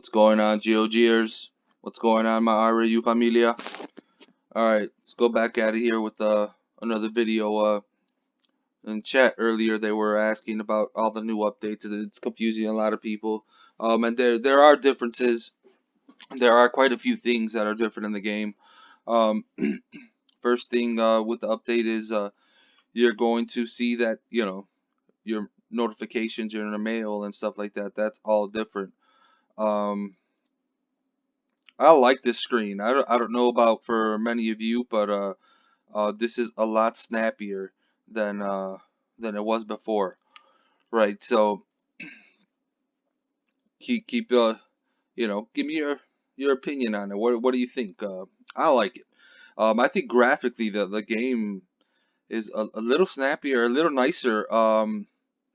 What's going on, GOGers? What's going on, my RAU familia? Alright, let's go back at it here with another video. In chat earlier, they were asking about all the new updates, and it's confusing a lot of people. And there are differences. There are quite a few things that are different in the game. Um, First thing with the update is you're going to see that, your notifications, your mail, and stuff like that. That's all different. Um, I like this screen. I don't know about for many of you, but this is a lot snappier than uh, than it was before. Right. So keep give me your opinion on it. What do you think? I like it. I think graphically the game is a little snappier, a little nicer.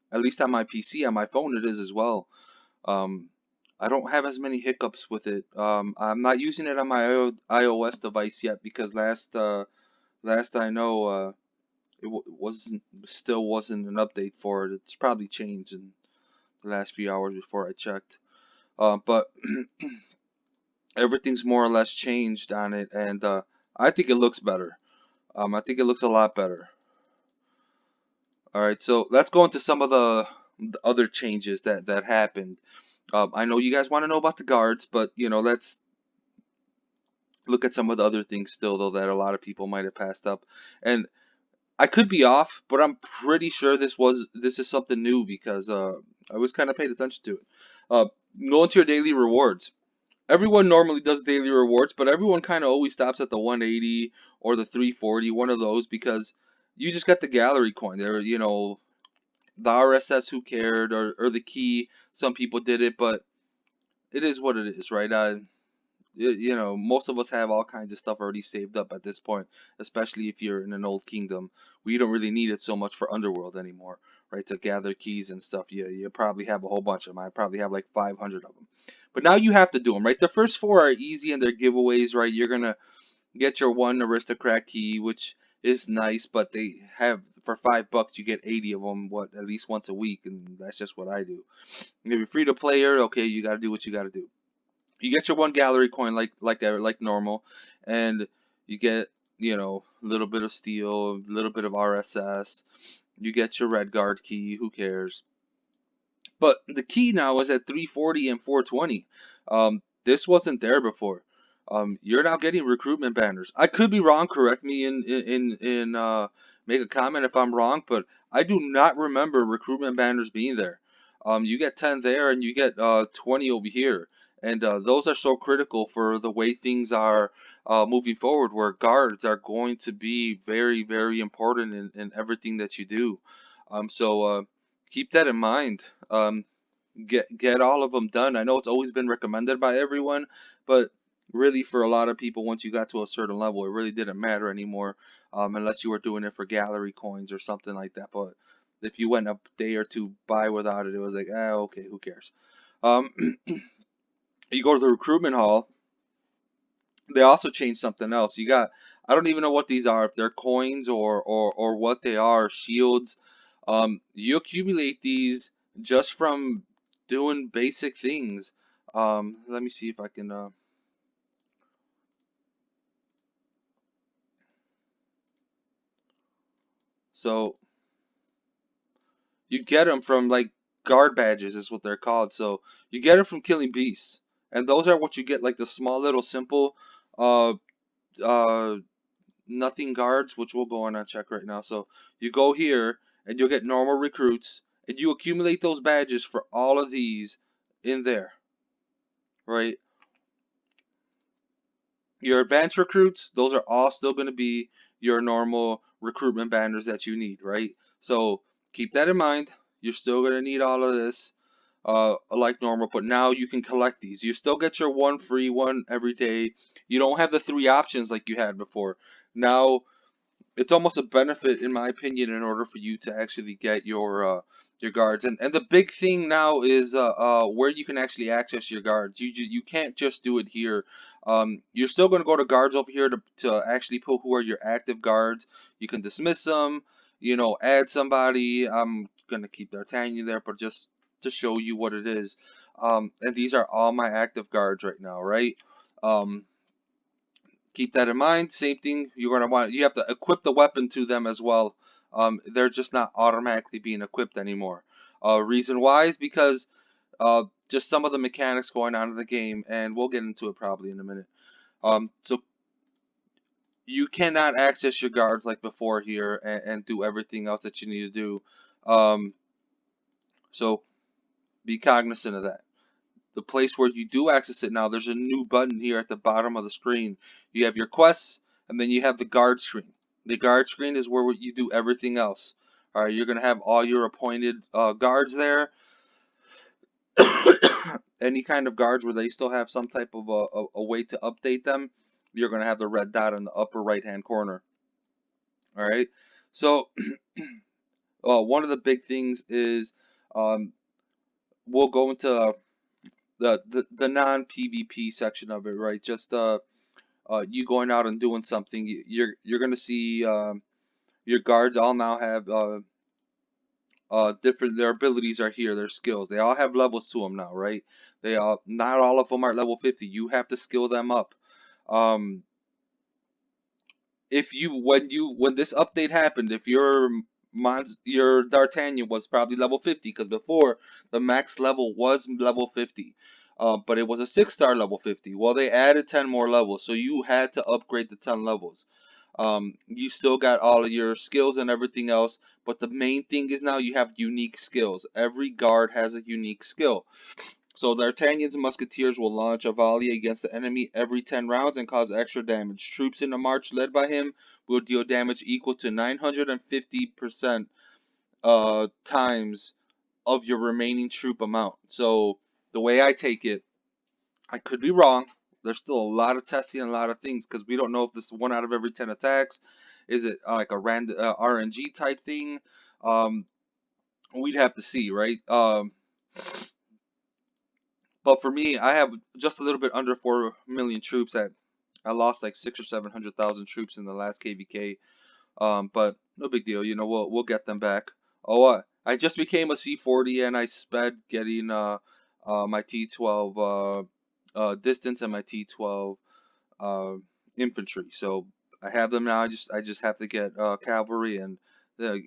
At least on my PC, on my phone it is as well. Um, I don't have as many hiccups with it. I'm not using it on my iOS device yet because last I know, it wasn't an update for it. It's probably changed in the last few hours before I checked. But everything's more or less changed on it, and I think it looks better. I think it looks a lot better. All right, so let's go into some of the other changes that happened. I know you guys want to know about the guards, but let's look at some of the other things still, though, that a lot of people might have passed up. And I could be off, but I'm pretty sure this is something new because I was kind of paid attention to it. Uh, Go into your daily rewards. Everyone normally does daily rewards, but everyone kind of always stops at the 180 or the 340, one of those, because you just got the gallery coin. There, the RSS, who cared, or the key. Some people did it, but it is what it is, right? Most of us have all kinds of stuff already saved up at this point, especially if you're in an old kingdom. We don't really need it so much for Underworld anymore, right? To gather keys and stuff. You probably have a whole bunch of them. I probably have like 500 of them. But now you have to do them, right? The first four are easy and they're giveaways, right? You're gonna get your one aristocrat key, which is nice, but they have for $5 you get 80 of them, at least once a week, and that's just what I do. If you're free to player, okay, you gotta do what you gotta do. You get your one gallery coin like normal, and you get a little bit of steel, a little bit of RSS. You get your red guard key. Who cares? But the key now is at 340 and 420. This wasn't there before. You're now getting recruitment banners. I could be wrong. Correct me in make a comment if I'm wrong, but I do not remember recruitment banners being there. You get 10 there, and you get 20 over here, and those are so critical for the way things are moving forward, where guards are going to be very, very important in everything that you do. So keep that in mind. Um, get all of them done. I know it's always been recommended by everyone, but really for a lot of people, once you got to a certain level, it really didn't matter anymore, unless you were doing it for gallery coins or something like that. But if you went a day or two by without it, it was like, okay, who cares? Um, you go to the recruitment hall. They also changed something else. You got, I don't even know what these are, if they're coins or what they are, shields. You accumulate these just from doing basic things. Let me see if I can. So you get them from like guard badges, is what they're called. So you get them from killing beasts, and those are what you get, like the small little simple, uh, uh, nothing guards, which we'll go on and check right now. So you go here and you'll get normal recruits, and you accumulate those badges for all of these in there, right? Your advanced recruits, those are all still going to be your normal recruitment banners that you need, right? So keep that in mind. You're still going to need all of this, like normal, but now you can collect these. You still get your one free one every day. You don't have the three options like you had before. Now it's almost a benefit, in my opinion, in order for you to actually get your guards. And the big thing now is where you can actually access your guards. You can't just do it here. You're still going to go to guards over here to actually put who are your active guards. You can dismiss them, add somebody. I'm going to keep D'Artagnan there, but just to show you what it is. And these are all my active guards right now, right? Um, Keep that in mind. Same thing, you have to equip the weapon to them as well. They're just not automatically being equipped anymore. Reason why is because just some of the mechanics going on in the game, and we'll get into it probably in a minute. So you cannot access your guards like before here and do everything else that you need to do. So be cognizant of that. The place where you do access it now, there's a new button here at the bottom of the screen. You have your quests, and then you have the guard screen. The guard screen is where you do everything else. All right, you're gonna have all your appointed guards there. Any kind of guards where they still have some type of a way to update them, you're gonna have the red dot in the upper right hand corner. All right, so one of the big things is um, we'll go into the non PvP section of it, right? Just you going out and doing something. You're gonna see your guards all now have different. Their abilities are here. Their skills. They all have levels to them now, right? They all Not all of them are level 50. You have to skill them up. Um, if you when this update happened, if your D'Artagnan was probably level 50, because before the max level was level 50, but it was a 6-star level 50. Well, they added 10 more levels, so you had to upgrade the 10 levels. You still got all of your skills and everything else, but the main thing is now you have unique skills. Every guard has a unique skill. So D'Artagnan's musketeers will launch a volley against the enemy every 10 rounds and cause extra damage. Troops in the march led by him will deal damage equal to 950% times of your remaining troop amount. So the way I take it, I could be wrong. There's still a lot of testing and a lot of things because we don't know if this is 1 out of every 10 attacks. Is it like a random RNG type thing? Um, we'd have to see, right? But for me, I have just a little bit under 4 million troops. I lost like 600,000 or 700,000 troops in the last KVK. But no big deal. We'll get them back. Oh, I just became a C40 and I sped getting my T12 distance and my T12 uh infantry. So I have them now. I just have to get cavalry and I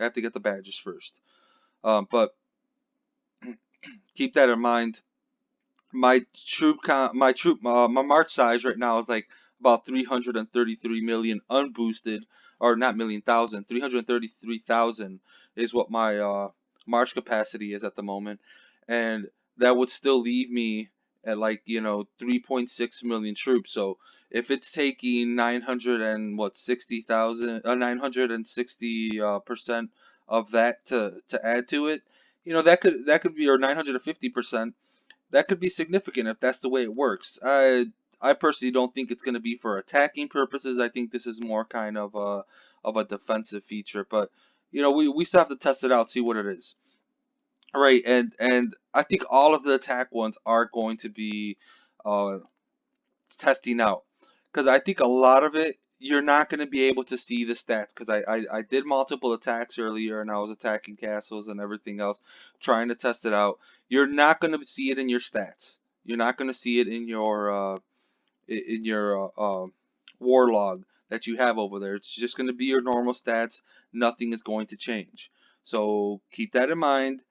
have to get the badges first. But keep that in mind. My march size right now is like about 333 million unboosted, or not million thousand, 333,000 is what my march capacity is at the moment, and that would still leave me at like 3.6 million troops. So if it's taking 900 and what 60,000 960 percent of that to add to it, that could be, or 950%, that could be significant if that's the way it works. I personally don't think it's going to be for attacking purposes. I think this is more kind of a defensive feature, but we still have to test it out, see what it is. All right, and I think all of the attack ones are going to be uh, testing out, because I think a lot of it you're not going to be able to see the stats, because I did multiple attacks earlier and I was attacking castles and everything else trying to test it out. You're not going to see it in your stats. You're not going to see it in your war log that you have over there. It's just going to be your normal stats. Nothing is going to change. So keep that in mind.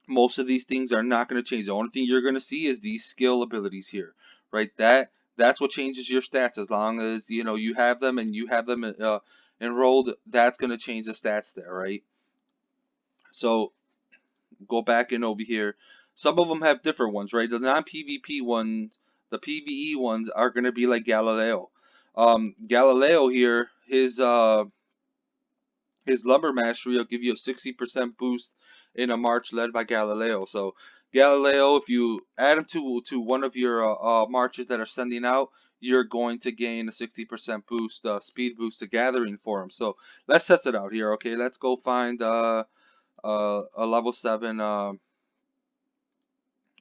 Most of these things are not going to change. The only thing you're going to see is these skill abilities here, right? That's what changes your stats. As long as you have them and you have them enrolled, that's going to change the stats there, right? So go back and over here. Some of them have different ones, right? The non-PvP ones, the PvE ones are going to be like Galileo. Galileo here, his lumber mastery will give you a 60% boost in a march led by Galileo. So Galileo, if you add him to one of your marches that are sending out, you're going to gain a 60% boost, speed boost to gathering for him. So let's test it out here. Okay, let's go find a level 7. All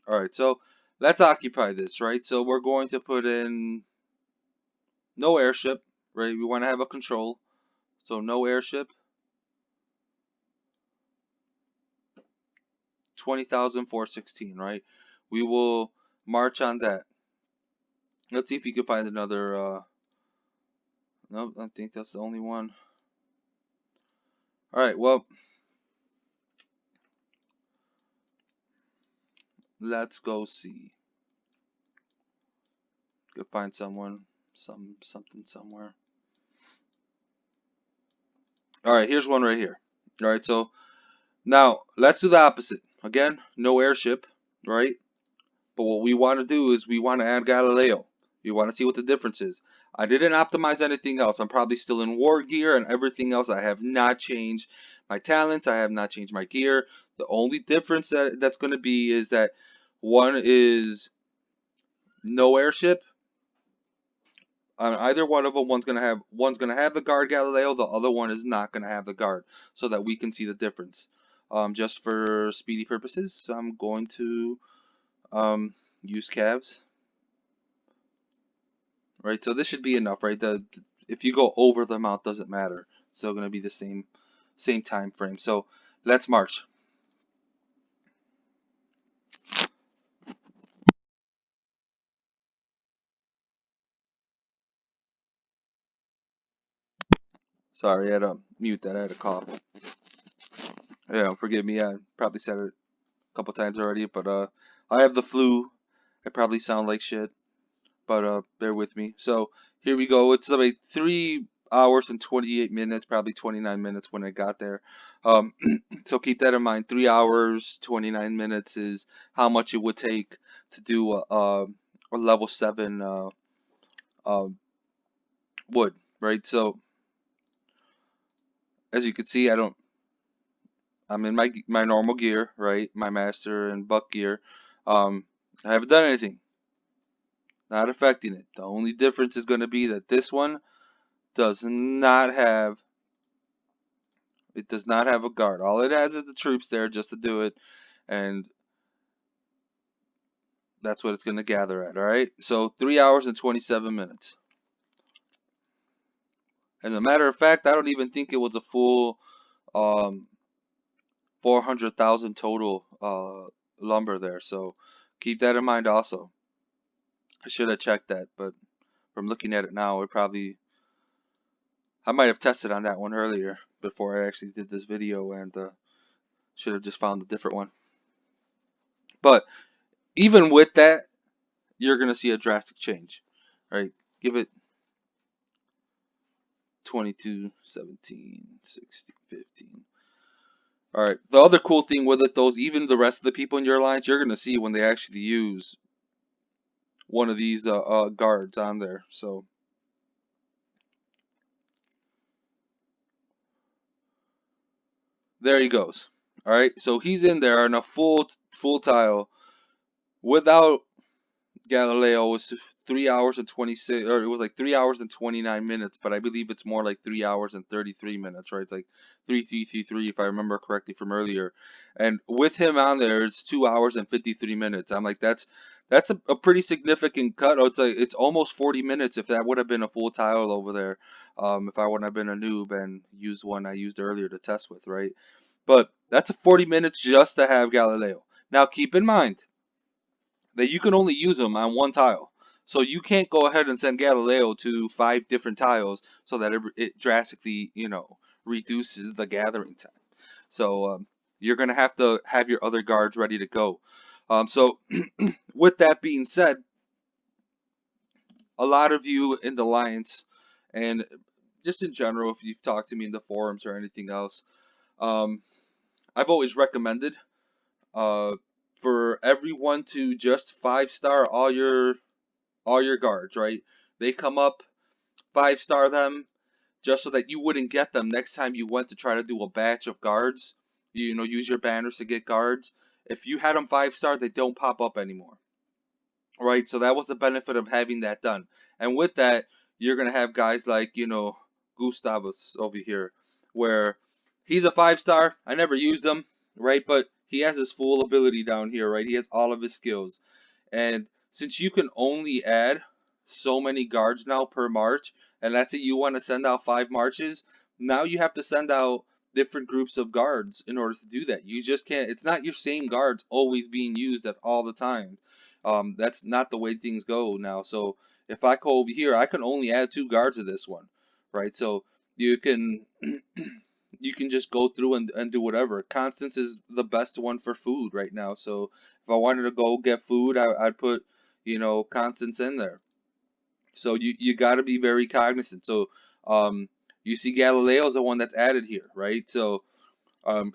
right, so let's occupy this, right? So we're going to put in no airship, right? We want to have a control, so no airship. 20,416, right? We will march on that. Let's see if you can find another. Nope, I think that's the only one. All right, well, let's go see. Go find someone, something somewhere. All right, here's one right here. All right, so now let's do the opposite. Again, no airship, right? But what we want to do is we want to add Galileo. We want to see what the difference is. I didn't optimize anything else. I'm probably still in war gear and everything else. I have not changed my talents. I have not changed my gear. The only difference that's going to be is that one is no airship. On either one of them, one's gonna have the guard Galileo. The other one is not gonna have the guard, so that we can see the difference. Just for speedy purposes, I'm going to use calves. Right, so this should be enough, right? If you go over the amount, doesn't matter. It's still gonna be the same time frame. So let's march. Sorry, I had to mute that. I had a cough. Yeah, forgive me. I probably said it a couple times already, but I have the flu. I probably sound like shit, but bear with me. So here we go. It's about 3 hours and 28 minutes, probably 29 minutes when I got there. Um, so keep that in mind. 3 hours, 29 minutes is how much it would take to do a level 7 uh, wood, right? So as you can see, I'm in my normal gear, right? My master and buck gear. I haven't done anything, not affecting it. The only difference is going to be that this one does not have it does not have a guard. All it has is the troops there just to do it, and that's what it's going to gather at. All right. So 3 hours and 27 minutes. And as a matter of fact, I don't even think it was a full 400,000 total lumber there. So keep that in mind also. I should have checked that, but from looking at it now, I might have tested on that one earlier before I actually did this video, and should have just found a different one. But even with that, you're going to see a drastic change. Right? Give it 22, 17, 16, 15. All right. The other cool thing with it, though, is even the rest of the people in your alliance, you're going to see when they actually use one of these guards on there. So there he goes. All right. So he's in there in a full tile without Galileo. Was 3 hours and 26, or it was like 3 hours and 29 minutes, but I believe it's more like 3 hours and 33 minutes, right? It's like 3333 if I remember correctly from earlier. And with him on there, it's 2 hours and 53 minutes. I'm like, that's a pretty significant cut. Oh, it's almost 40 minutes if that would have been a full tile over there. If I wouldn't have been a noob and used one I used earlier to test with, right? But that's a 40 minutes just to have Galileo. Now keep in mind that you can only use them on one tile. So you can't go ahead and send Galileo to 5 different tiles so that it drastically, reduces the gathering time. So you're going to have your other guards ready to go. So with that being said, a lot of you in the Alliance, and just in general, if you've talked to me in the forums or anything else, um, I've always recommended uh, for everyone to just 5-star all your guards, right? They come up, 5-star them, just so that you wouldn't get them next time you went to try to do a batch of guards. Use your banners to get guards. If you had them 5-star, they don't pop up anymore. Right? So that was the benefit of having that done. And with that, you're gonna have guys like, Gustavus over here, where he's a 5-star. I never used him, right? But he has his full ability down here, right? He has all of his skills. And since you can only add so many guards now per march, and let's say you want to send out 5 marches, now you have to send out different groups of guards in order to do that. You just can't. It's not your same guards always being used at all the time. That's not the way things go now. So if I go over here, I can only add 2 guards to this one, right? So you can you can just go through and do whatever. Constance is the best one for food right now. So if I wanted to go get food, I'd put, Constance in there. So you got to be very cognizant. So um, you see Galileo's the one that's added here, right? So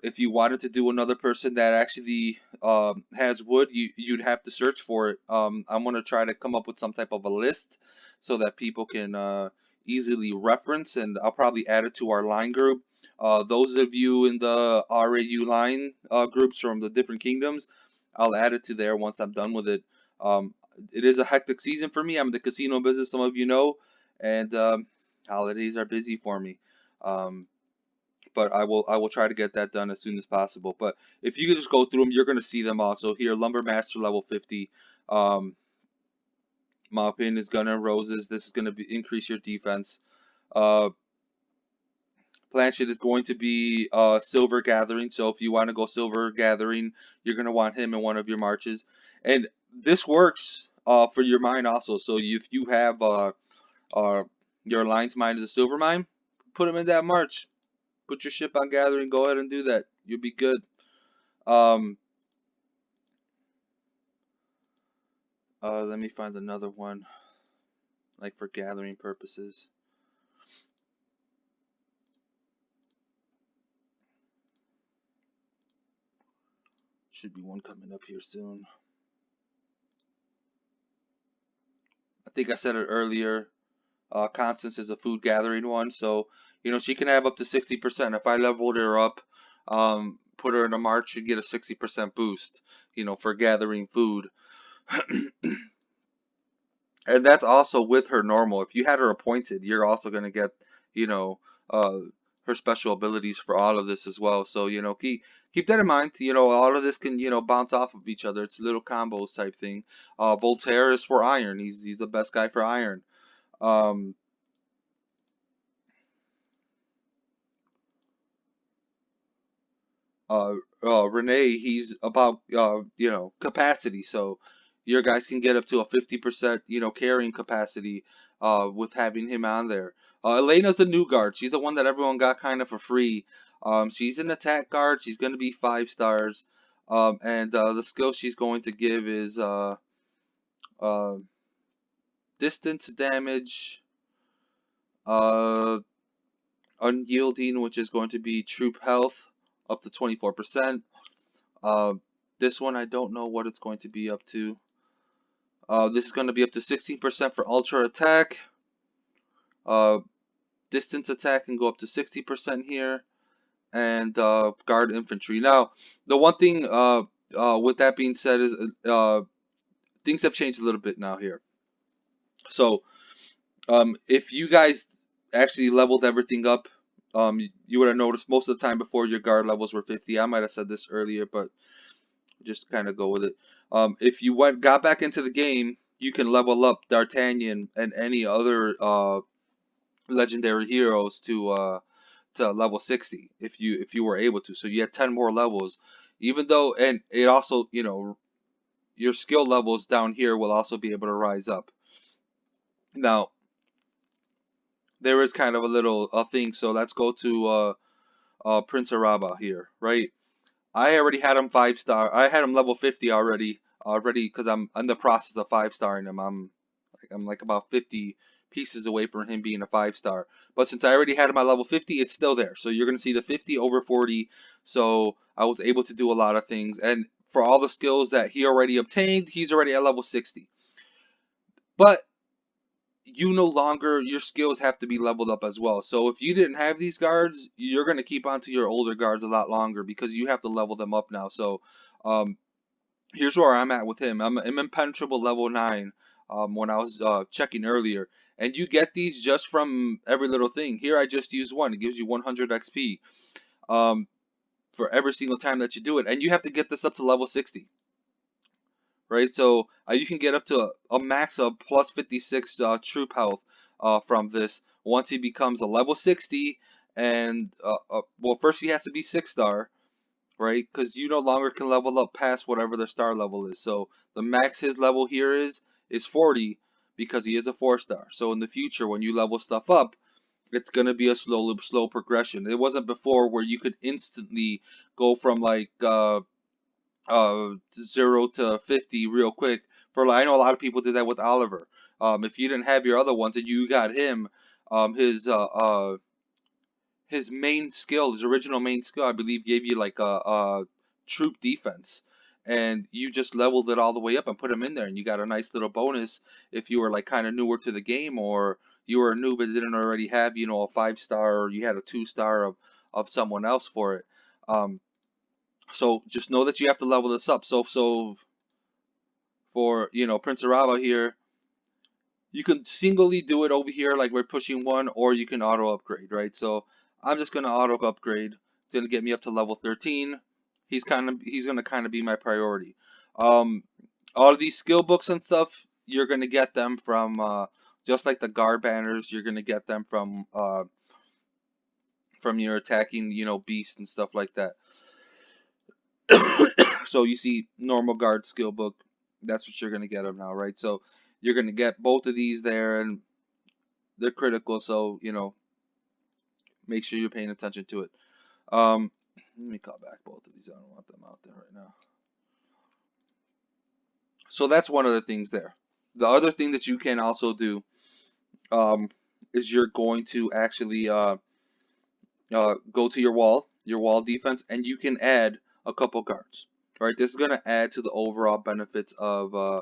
if you wanted to do another person that actually has wood, you'd have to search for it. I'm gonna try to come up with some type of a list so that people can easily reference, and I'll probably add it to our line group. Those of you in the RAU line groups from the different kingdoms, I'll add it to there once I'm done with it. Um, it is a hectic season for me. I'm in the casino business, some of you know, and holidays are busy for me. Um, but I will try to get that done as soon as possible. But if you could just go through them, you're gonna see them also here. Lumber Master level 50. Um, my opinion is Gunner and Roses. This is gonna increase your defense. Uh, Planchet is going to be Silver Gathering. So if you want to go Silver Gathering, you're gonna want him in one of your marches. And this works for your mine also. So if you have uh, your alliance mine is a silver mine, put him in that march. Put your ship on gathering. Go ahead and do that. You'll be good. Um, Let me find another one, like for gathering purposes. Should be one coming up here soon. I think I said it earlier. Constance is a food gathering one, so she can have up to 60%. If I leveled her up, put her in a march, she'd get a 60% boost, for gathering food. And that's also with her normal. If you had her appointed, you're also going to get, you know, uh, her special abilities for all of this as well. So, keep that in mind. All of this can, bounce off of each other. It's little combos type thing. Voltaire is for iron. He's the best guy for iron. Um, uh, Renee, he's about capacity. So your guys can get up to a 50% carrying capacity with having him on there. Elena's the new guard. She's the one that everyone got kind of for free. She's an attack guard. She's going to be 5 stars. And the skill she's going to give is uh, distance damage, uh, unyielding, which is going to be troop health up to 24%. Uh, this one, I don't know what it's going to be up to. This is going to be up to 16% for ultra attack. Uh, Distance attack can go up to 60% here. And guard infantry. Now, the one thing with that being said is things have changed a little bit now here. So, if you guys actually leveled everything up, you would have noticed most of the time before your guard levels were 50. I might have said this earlier, but just kind of go with it. If you got back into the game, you can level up D'Artagnan and any other legendary heroes to level 60 if you were able to. So you had 10 more levels, even though, and it also, your skill levels down here will also be able to rise up. Now there is kind of a little thing. So let's go to Prince Araba here, right? I already had him 5 star. I had him level 50 already because I'm in the process of 5 starring him. I'm like about 50 pieces away from him being a 5 star. But since I already had him at level 50, it's still there. So you're gonna see the 50 over 40. So I was able to do a lot of things, and for all the skills that he already obtained, he's already at level 60. But you no longer, your skills have to be leveled up as well. So if you didn't have these guards, you're going to keep on to your older guards a lot longer because you have to level them up now. So um, here's where I'm at with him. I'm impenetrable level 9 when I was checking earlier. And you get these just from every little thing. Here I just used one. It gives you 100 XP for every single time that you do it. And you have to get this up to level 60. Right? So you can get up to a max of plus 56 troop health from this once he becomes a level 60, And well, first he has to be 6 star, right? Because you no longer can level up past whatever the star level is. So the max his level here is 40 because he is a 4 star. So in the future, when you level stuff up, it's gonna be a slow progression. It wasn't before where you could instantly go from like 0 to 50 real quick. For like, I know a lot of people did that with Oliver. If you didn't have your other ones and you got him, um, his uh, uh, his main skill, his original main skill, I believe, gave you like a troop defense, and you just leveled it all the way up and put him in there, and you got a nice little bonus if you were like kind of newer to the game, or you were a noob but didn't already have, a 5 star, or you had a 2 star of someone else for it. So just know that you have to level this up. So for Prince Araba here, you can singly do it over here like we're pushing one, or you can auto upgrade, right? So I'm just gonna auto upgrade. It's gonna get me up to level 13. He's gonna kind of be my priority. Um, all of these skill books and stuff, you're gonna get them from just like the guard banners. You're gonna get them from your attacking, beast and stuff like that. So you see normal guard skill book. That's what you're gonna get them now, right? So you're gonna get both of these there, and they're critical. So make sure you're paying attention to it. Let me call back both of these. I don't want them out there right now. So that's one of the things there. The other thing that you can also do um, is you're going to actually go to your wall defense, and you can add a couple guards. Right, this is going to add to the overall benefits of uh,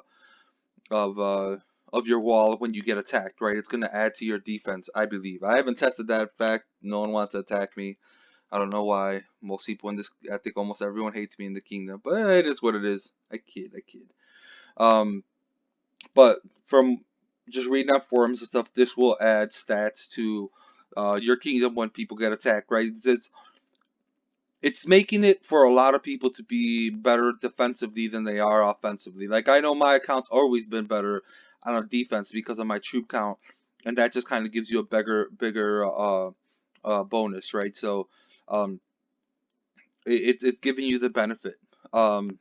of your wall when you get attacked. Right, it's going to add to your defense, I believe. I haven't tested that fact. No one wants to attack me. I don't know why. Most people in this, I think almost everyone hates me in the kingdom, but it is what it is. I kid, I kid. Um, but from just reading up forums and stuff, this will add stats to your kingdom when people get attacked, right? It's making it for a lot of people to be better defensively than they are offensively. Like I know my account's always been better on a defense because of my troop count, and that just kind of gives you a bigger bonus, right? So um, it's giving you the benefit. Um,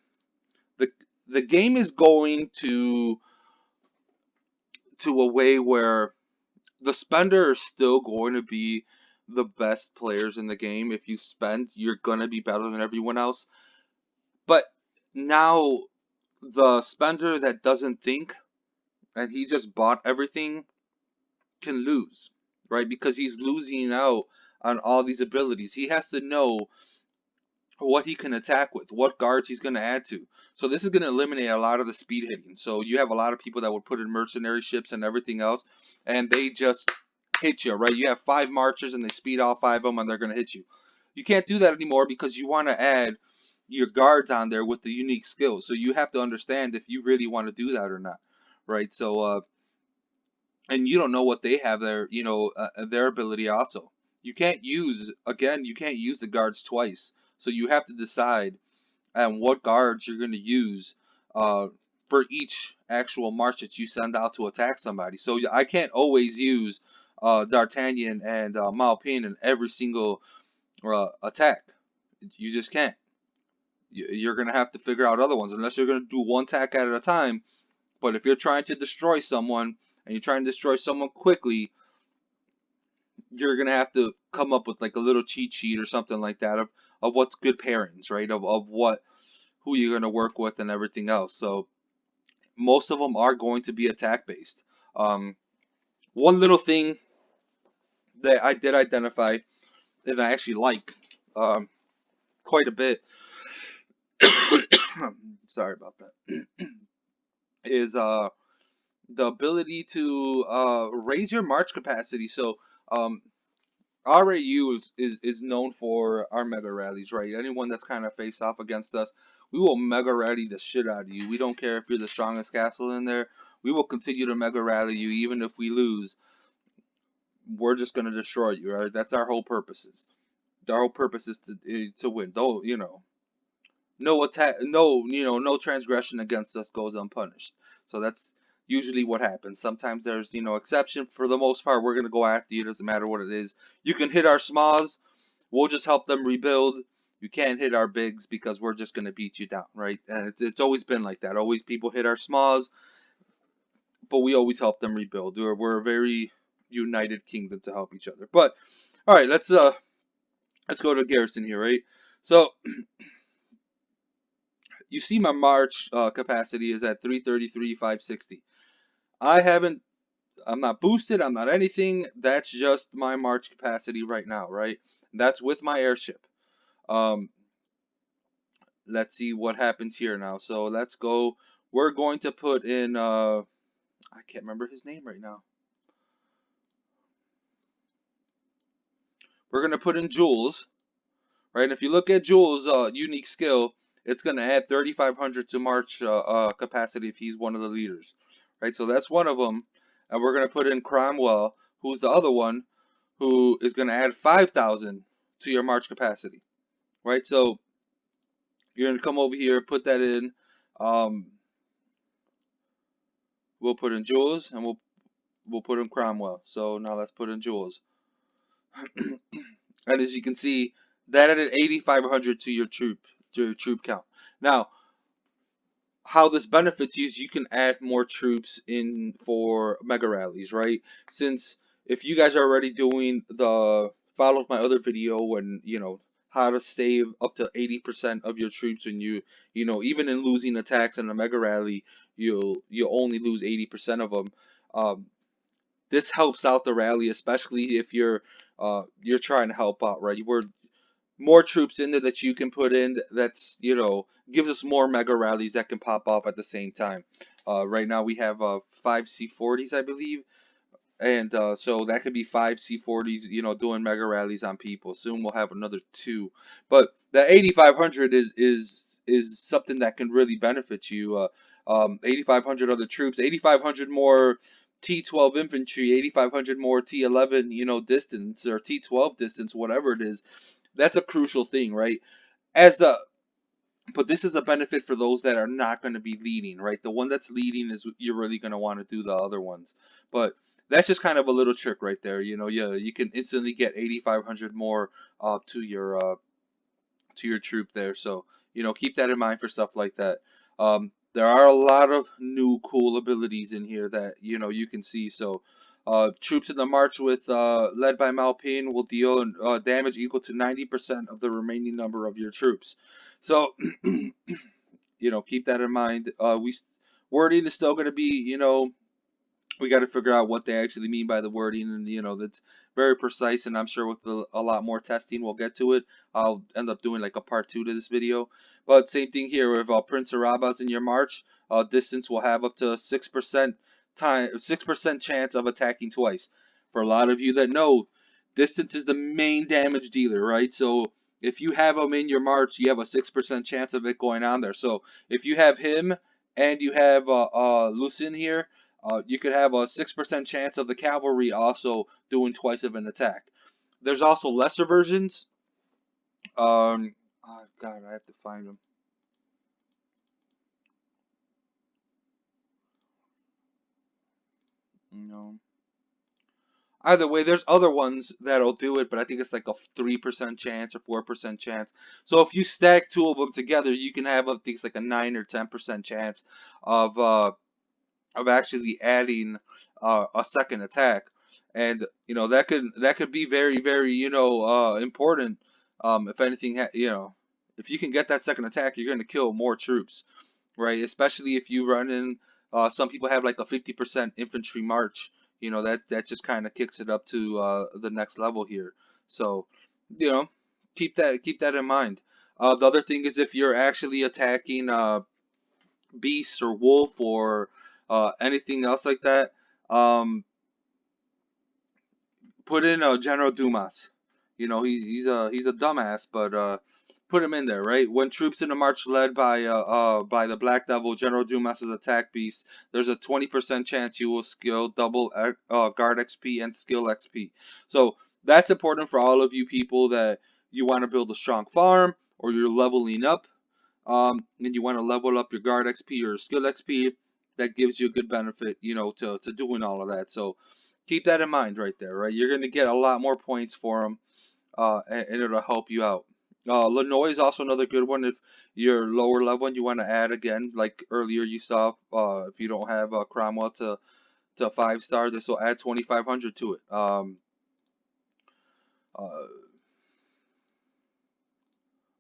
the the game is going to a way where the spender is still going to be the best players in the game. If you spend, you're gonna be better than everyone else. But now the spender that doesn't think and he just bought everything can lose, right? Because he's losing out on all these abilities. He has to know what he can attack with, what guards he's going to add to. So this is going to eliminate a lot of the speed hitting. So you have a lot of people that would put in mercenary ships and everything else, and they just hit you, right? You have 5 marchers and they speed all 5 of them and they're going to hit you. You can't do that anymore because you want to add your guards on there with the unique skills. So you have to understand if you really want to do that or not, right? So and you don't know what they have their their ability also. You can't use the guards twice. So you have to decide what guards you're going to use uh, for each actual march that you send out to attack somebody. So I can't always use D'Artagnan and Malpine in every single attack. You just can't. You're going to have to figure out other ones unless you're going to do one attack at a time. But if you're trying to destroy someone and you're trying to destroy someone quickly, you're going to have to come up with like a little cheat sheet or something like that of what's good pairings, right? Of what who you're going to work with and everything else. So most of them are going to be attack based. Um, one little thing that I did identify that I actually like quite a bit, sorry about that, is the ability to raise your march capacity. So um, RAU is known for our mega rallies, right? Anyone that's kind of face off against us, we will mega rally the shit out of you. We don't care if you're the strongest castle in there. We will continue to mega rally you even if we lose. We're just gonna destroy you, right? That's our whole purposes. Our whole purpose is to win. Though no attack, no transgression against us goes unpunished. So that's usually what happens. Sometimes there's, exception. For the most part, we're gonna go after you. Doesn't matter what it is. You can hit our smalls. We'll just help them rebuild. You can't hit our bigs because we're just gonna beat you down, right? And it's always been like that. Always people hit our smalls, but we always help them rebuild. We're a very united kingdom to help each other. But all right, let's go to Garrison here, right? So you see my March capacity is at 333, 560. I haven't, I'm not boosted, I'm not anything. That's just my March capacity right now, right? That's with my airship. Um, let's see what happens here now. So let's go. We're going to put in, I can't remember his name right now. We're going to put in Jules, right? And if you look at Jules' unique skill, it's going to add 3,500 to March capacity if he's one of the leaders, right? So that's one of them. And we're going to put in Cromwell, who's the other one, who is going to add 5,000 to your March capacity, right? So you're going to come over here, put that in. Um, we'll put in Jules, and we'll put in Cromwell. So now let's put in Jules. And as you can see, that added 8,500 to your troop count. Now, how this benefits you is you can add more troops in for mega rallies, right? Since if you guys are already doing the follow my other video and how to save up to 80% of your troops when even in losing attacks in a mega rally, you'll only lose 80% of them. Um, this helps out the rally, especially if you're trying to help out, right? We're more troops in there that you can put in. That's gives us more mega rallies that can pop off at the same time. Right now we have 5 C40s, I believe, and so that could be 5 C40s, doing mega rallies on people. Soon we'll have another two, but the 8,500 is something that can really benefit you. 8,500 other troops, 8,500 more T12 infantry, 8,500 more T11, distance or T12 distance, whatever it is. That's a crucial thing, right? As the But this is a benefit for those that are not going to be leading, right? The one that's leading is you're really going to want to do the other ones. But that's just kind of a little trick right there. Yeah, you can instantly get 8,500 more to your troop there. So, keep that in mind for stuff like that. There are a lot of new cool abilities in here that, you can see. So, troops in the march with led by Malpine will deal damage equal to 90% of the remaining number of your troops. So, keep that in mind. Wording is still going to be, we got to figure out what they actually mean by the wording, and that's very precise. And I'm sure with a lot more testing, we'll get to it. I'll end up doing like a part 2 to this video. But same thing here. If Prince Araba's in your march, distance will have up to 6% chance of attacking twice. For a lot of you that know, distance is the main damage dealer, right? So if you have him in your march, you have a 6% chance of it going on there. So if you have him and you have Lucien here, you could have a 6% chance of the cavalry also doing twice of an attack. There's also lesser versions. Oh God, I have to find them. No. Either way, there's other ones that'll do it, but I think it's like a 3% chance or 4% chance. So if you stack two of them together, you can have up things like a 9 or 10% chance of actually adding a second attack, and that could be very very important. If anything, if you can get that second attack, you're going to kill more troops, right? Especially if you run in. Some people have like a 50% infantry march. That just kind of kicks it up to the next level here. So, you know, keep that in mind. The other thing is if you're actually attacking beast or wolf or anything else like that, put in General Dumas. He's a dumbass, but put him in there, right? When troops in a march led by the Black Devil, General Dumas's attack beast, there's a 20% chance you will skill double guard XP and skill XP. So that's important for all of you people that you want to build a strong farm or you're leveling up, and you want to level up your guard XP or skill XP. that gives you a good benefit, to doing all of that. So keep that in mind right there, right? You're going to get a lot more points for them, and it'll help you out. Lenoy is also another good one if you're lower level and you want to add again, like earlier you saw, if you don't have Cromwell to 5-star, this will add 2,500 to it. Uh,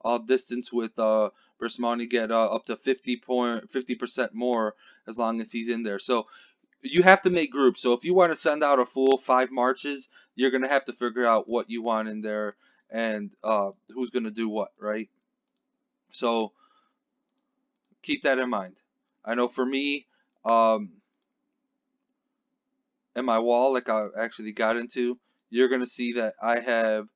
all distance with Brismani get up to 50% more as long as he's in there. So you have to make groups. So if you want to send out a full 5 marches, you're gonna have to figure out what you want in there and who's gonna do what, right? So keep that in mind. I know for me, um, in my wall, like I actually got into, you're gonna see that I have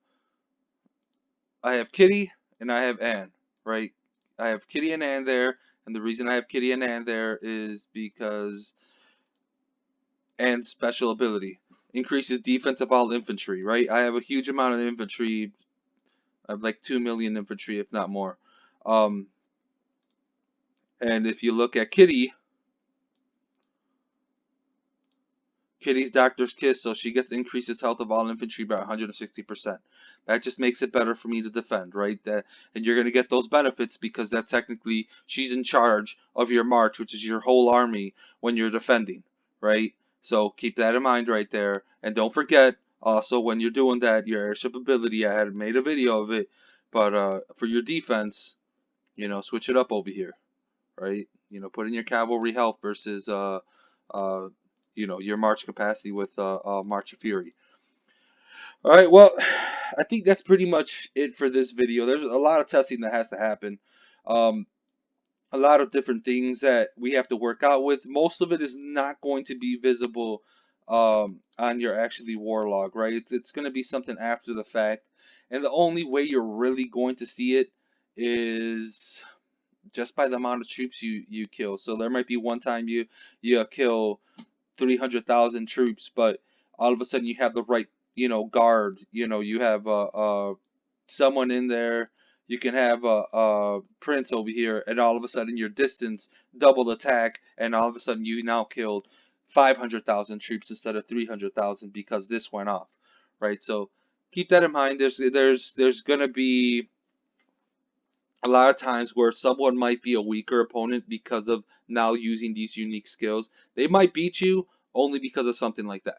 Kitty and I have Anne, right? I have Kitty and Anne there, and the reason I have Kitty and Anne there is because Anne's special ability increases defense of all infantry, right? I have a huge amount of infantry. I have like 2 million infantry, if not more. Um, and if you look at Kitty's Doctor's Kiss, so she gets increases health of all infantry by 160%. That just makes it better for me to defend, right? And you're going to get those benefits because that's technically she's in charge of your march, which is your whole army when you're defending, right? So keep that in mind right there. And don't forget, also, when you're doing that, your airship ability, I had made a video of it, but for your defense, switch it up over here, right? Put in your cavalry health versus uh, your march capacity with March of Fury. All right, well, I think that's pretty much it for this video. There's a lot of testing that has to happen. Um, a lot of different things that we have to work out with. Most of it is not going to be visible on your actually war log, right? It's going to be something after the fact, and the only way you're really going to see it is just by the amount of troops you kill. So there might be one time you kill 300,000 troops, but all of a sudden you have the right guard. You have someone in there. You can have a prince over here, and all of a sudden your distance double attack, and all of a sudden you now killed 500,000 troops instead of 300,000 because this went off, right? So keep that in mind. There's gonna be a lot of times where someone might be a weaker opponent because of now using these unique skills. They might beat you only because of something like that,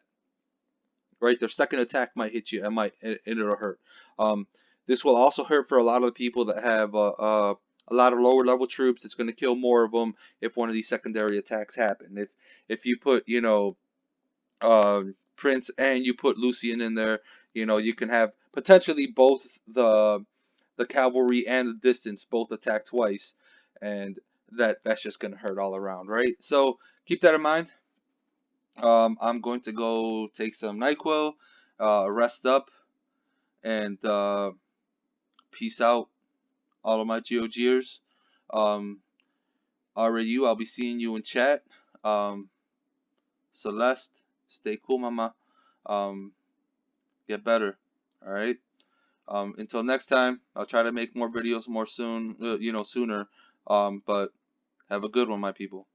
right? Their second attack might hit you and it'll hurt. Um, this will also hurt for a lot of the people that have a lot of lower level troops. It's going to kill more of them if one of these secondary attacks happen. If you put Prince and you put Lucian in there, you can have potentially both the cavalry and the distance both attack twice, and that's just gonna hurt all around, right? So keep that in mind. I'm going to go take some NyQuil, rest up, and peace out, all of my GOGers. Um, RAU, I'll be seeing you in chat. Um, Celeste, stay cool, mama. Um, get better. All right. Until next time, I'll try to make more videos more soon, sooner. But have a good one, my people.